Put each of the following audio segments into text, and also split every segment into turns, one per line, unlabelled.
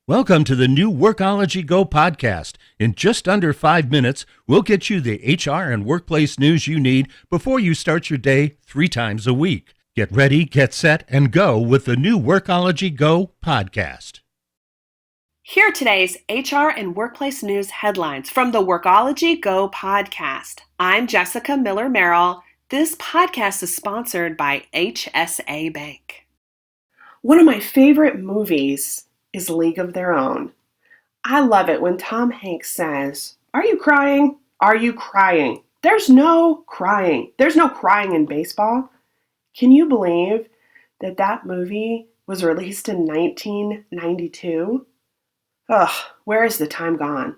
Welcome to the new Workology Go Podcast. In just under 5 minutes, we'll get you the HR and workplace news you need before you start your day 3 times a week. Get ready, get set, and go with the new Workology Go Podcast.
Here are today's HR and workplace news headlines from the Workology Go Podcast. I'm Jessica Miller-Merrill. This podcast is sponsored by HSA Bank. One of my favorite movies is League of Their Own. I love it when Tom Hanks says, "Are you crying? Are you crying?" There's no crying. There's no crying in baseball. Can you believe that movie was released in 1992? Ugh, where is the time gone?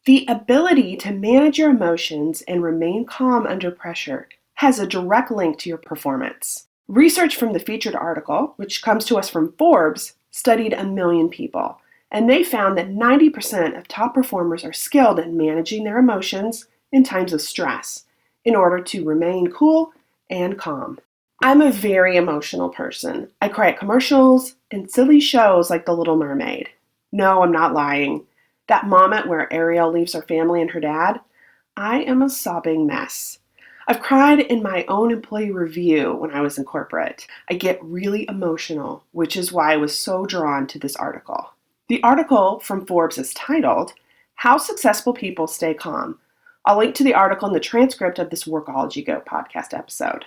The ability to manage your emotions and remain calm under pressure has a direct link to your performance. Research from the featured article, which comes to us from Forbes, studied 1 million people, and they found that 90% of top performers are skilled in managing their emotions in times of stress in order to remain cool and calm. I'm a very emotional person. I cry at commercials and silly shows like The Little Mermaid. No, I'm not lying. That moment where Ariel leaves her family and her dad, I am a sobbing mess. I've cried in my own employee review when I was in corporate. I get really emotional, which is why I was so drawn to this article. The article from Forbes is titled, "How Successful People Stay Calm." I'll link to the article in the transcript of this Workology Go podcast episode.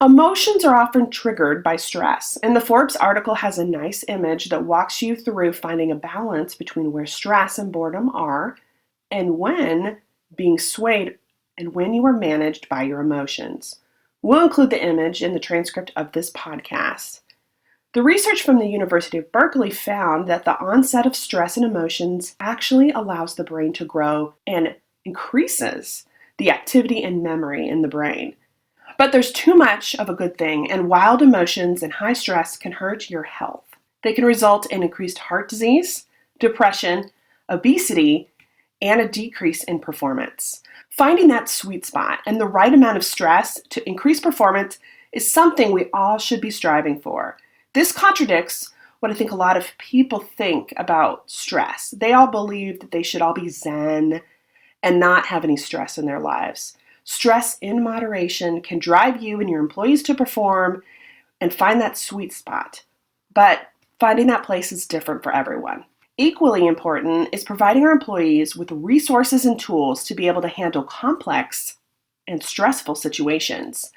Emotions are often triggered by stress, and the Forbes article has a nice image that walks you through finding a balance between where stress and boredom are and when being swayed and when you are managed by your emotions. We'll include the image in the transcript of this podcast. The research from the University of Berkeley found that the onset of stress and emotions actually allows the brain to grow and increases the activity and memory in the brain. But there's too much of a good thing, and wild emotions and high stress can hurt your health. They can result in increased heart disease, depression, obesity, and a decrease in performance. Finding that sweet spot and the right amount of stress to increase performance is something we all should be striving for. This contradicts what I think a lot of people think about stress. They all believe that they should all be zen and not have any stress in their lives. Stress in moderation can drive you and your employees to perform and find that sweet spot. But finding that place is different for everyone. Equally important is providing our employees with resources and tools to be able to handle complex and stressful situations.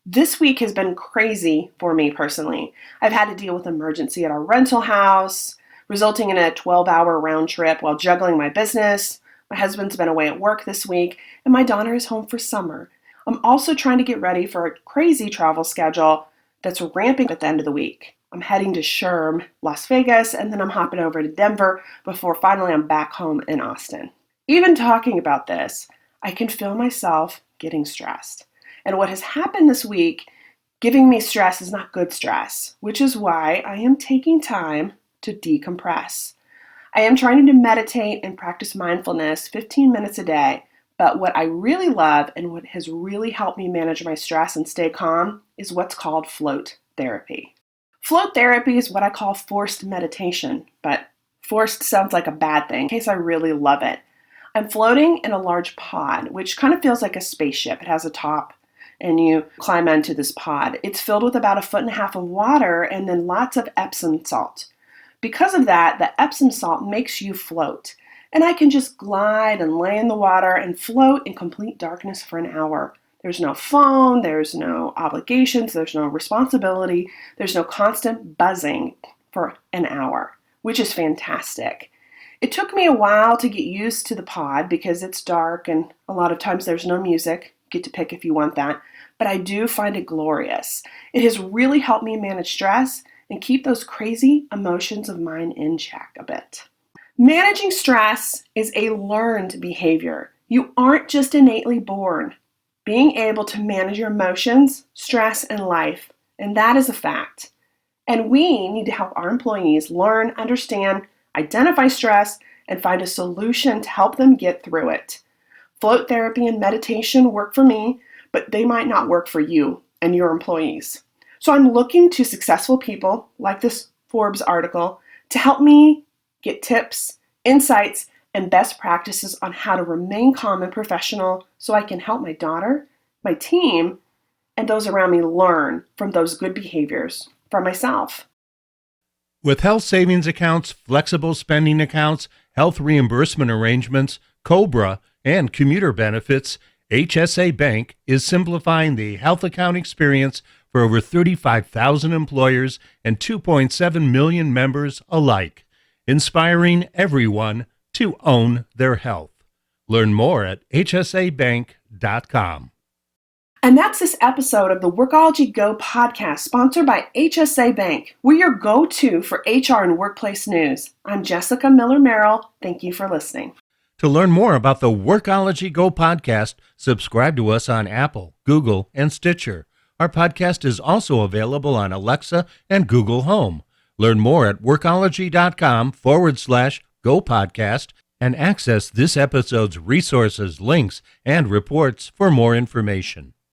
This week has been crazy for me personally. I've had to deal with an emergency at our rental house, resulting in a 12-hour round trip while juggling my business. My husband's been away at work this week, and my daughter is home for summer. I'm also trying to get ready for a crazy travel schedule that's ramping at the end of the week. I'm heading to Sherm, Las Vegas, and then I'm hopping over to Denver before finally I'm back home in Austin. Even talking about this, I can feel myself getting stressed. And what has happened this week, giving me stress is not good stress, which is why I am taking time to decompress. I am trying to meditate and practice mindfulness 15 minutes a day, but what I really love and what has really helped me manage my stress and stay calm is what's called float therapy. Float therapy is what I call forced meditation, but forced sounds like a bad thing in case I really love it. I'm floating in a large pod, which kind of feels like a spaceship. It has a top, and you climb into this pod. It's filled with about 1.5 feet of water and then lots of Epsom salt. Because of that, the Epsom salt makes you float, and I can just glide and lay in the water and float in complete darkness for an hour. There's no phone, there's no obligations, there's no responsibility, there's no constant buzzing for an hour, which is fantastic. It took me a while to get used to the pod because it's dark and a lot of times there's no music. You get to pick if you want that, but I do find it glorious. It has really helped me manage stress and keep those crazy emotions of mine in check a bit. Managing stress is a learned behavior. You aren't just innately born. Being able to manage your emotions, stress, and life, and that is a fact. And we need to help our employees learn, understand, identify stress, and find a solution to help them get through it. Float therapy and meditation work for me, but they might not work for you and your employees. So I'm looking to successful people, like this Forbes article, to help me get tips, insights, and best practices on how to remain calm and professional so I can help my daughter, my team, and those around me learn from those good behaviors for myself.
With health savings accounts, flexible spending accounts, health reimbursement arrangements, COBRA, and commuter benefits, HSA Bank is simplifying the health account experience for over 35,000 employers and 2.7 million members alike, inspiring everyone to own their health. Learn more at hsabank.com.
And that's this episode of the Workology Go podcast, sponsored by HSA Bank. We're your go-to for HR and workplace news. I'm Jessica Miller-Merrill. Thank you for listening.
To learn more about the Workology Go podcast, subscribe to us on Apple, Google, and Stitcher. Our podcast is also available on Alexa and Google Home. Learn more at workology.com/Go podcast and access this episode's resources, links, and reports for more information.